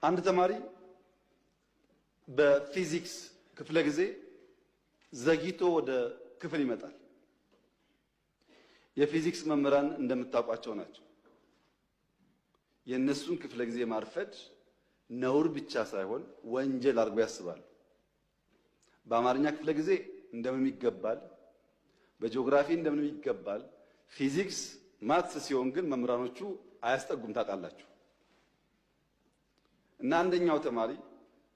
አንድ ተማሪ በፊዚክስ ክፍለ ጊዜ ዘግይቶ ወደ ክፍል ይመጣል። የፊዚክስ መምህራን እንደምታውቋቸው ናቸው። የእነሱን ክፍለ ጊዜ ማርፈድ ነውር ብቻ ሳይሆን ወንጀል አድርጎ ያስባሉ። በአማርኛ ክፍለ ጊዜ እንደምን ይገባል፣ በጂኦግራፊ እንደምን ይገባል። ፊዚክስ ማትስ ሲሆን ግን መምህራኖቹ አያስጠጉም ታውቃላችሁ። እና አንደኛው ተማሪ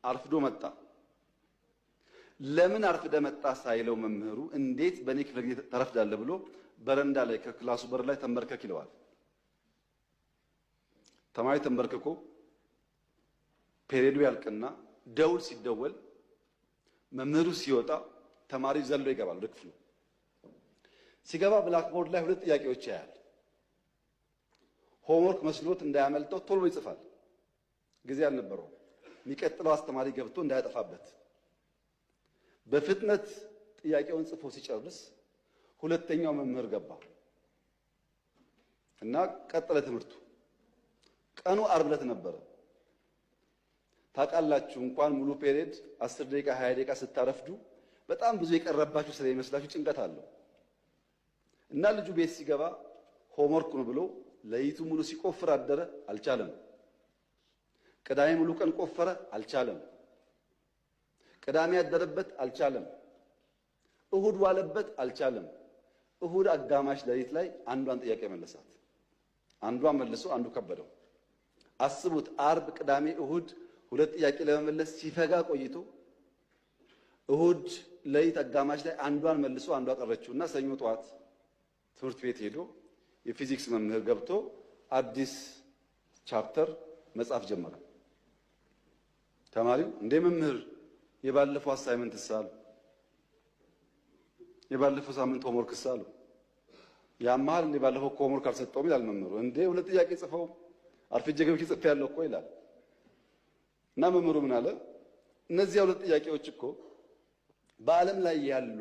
አርፍዶ መጣ። ለምን አርፍደ መጣ ሳይለው መምህሩ እንዴት በእኔ ክፍለ ጊዜ ተረፍዳለህ ብሎ በረንዳ ላይ ከክላሱ በር ላይ ተንበርከክ ይለዋል። ተማሪ ተንበርክኮ ፔሪዮዱ ያልቅና ደውል ሲደወል መምህሩ ሲወጣ ተማሪ ዘሎ ይገባል ወደ ክፍሉ። ሲገባ ብላክቦርድ ላይ ሁለት ጥያቄዎች ያያል። ሆምወርክ መስሎት እንዳያመልጠው ቶሎ ይጽፋል። ጊዜ አልነበረው። የሚቀጥለው አስተማሪ ገብቶ እንዳያጠፋበት በፍጥነት ጥያቄውን ጽፎ ሲጨርስ ሁለተኛው መምህር ገባ እና ቀጠለ ትምህርቱ። ቀኑ ዓርብ ዕለት ነበረ። ታውቃላችሁ እንኳን ሙሉ ፔሪየድ 10 ደቂቃ 20 ደቂቃ ስታረፍዱ በጣም ብዙ የቀረባችሁ ስለሚመስላችሁ ጭንቀት አለው እና ልጁ ቤት ሲገባ ሆምወርክ ነው ብሎ ለይቱ ሙሉ ሲቆፍር አደረ። አልቻለም። ቅዳሜ ሙሉ ቀን ቆፈረ። አልቻለም። ቅዳሜ ያደረበት አልቻለም። እሁድ ዋለበት አልቻለም። እሁድ አጋማሽ ሌሊት ላይ አንዷን ጥያቄ መለሳት። አንዷን መልሶ አንዱ ከበደው። አስቡት፣ ዓርብ፣ ቅዳሜ፣ እሁድ ሁለት ጥያቄ ለመመለስ ሲፈጋ ቆይቶ እሁድ ሌሊት አጋማሽ ላይ አንዷን መልሶ አንዷ ቀረችውና ሰኞ ጠዋት ትምህርት ቤት ሄዶ የፊዚክስ መምህር ገብቶ አዲስ ቻፕተር መጻፍ ጀመረ። ተማሪው እንደ መምህር የባለፈው አሳይመንት ሳሉ የባለፈው ሳምንት ሆምወርክ ሳሉ ያማል እንደ ባለፈው ሆምወርክ አልሰጠውም ይላል መምህሩ። እንደ ሁለት ጥያቄ ጽፈው አርፍጄ ገብቼ ጽፌያለሁ እኮ ይላል። እና መምህሩ ምን አለ? እነዚህ ሁለት ጥያቄዎች እኮ በዓለም ላይ ያሉ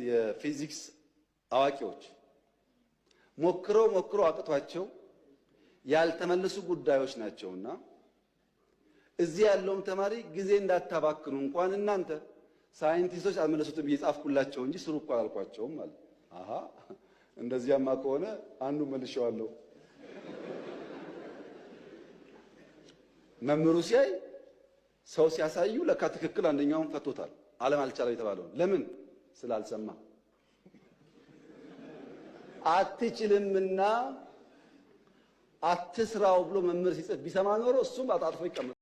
የፊዚክስ አዋቂዎች ሞክረው አቅቷቸው ያልተመለሱ ጉዳዮች ናቸውና እዚህ ያለውም ተማሪ ጊዜ እንዳታባክኑ እንኳን እናንተ ሳይንቲስቶች አልመለሱትም እየጻፍኩላቸው እንጂ ስሩ እኮ አላልኳቸውም ማለት። አሃ እንደዚያማ ከሆነ አንዱ መልሼዋለሁ። መምህሩ ሲያይ ሰው ሲያሳዩ ለካ ትክክል አንደኛውን ፈቶታል። ዓለም አልቻለም የተባለው ለምን ስላልሰማ አትችልምና አትስራው ብሎ መምህር ሲጽፍ ቢሰማ ኖሮ እሱም አጣጥፎ ይቀመጥ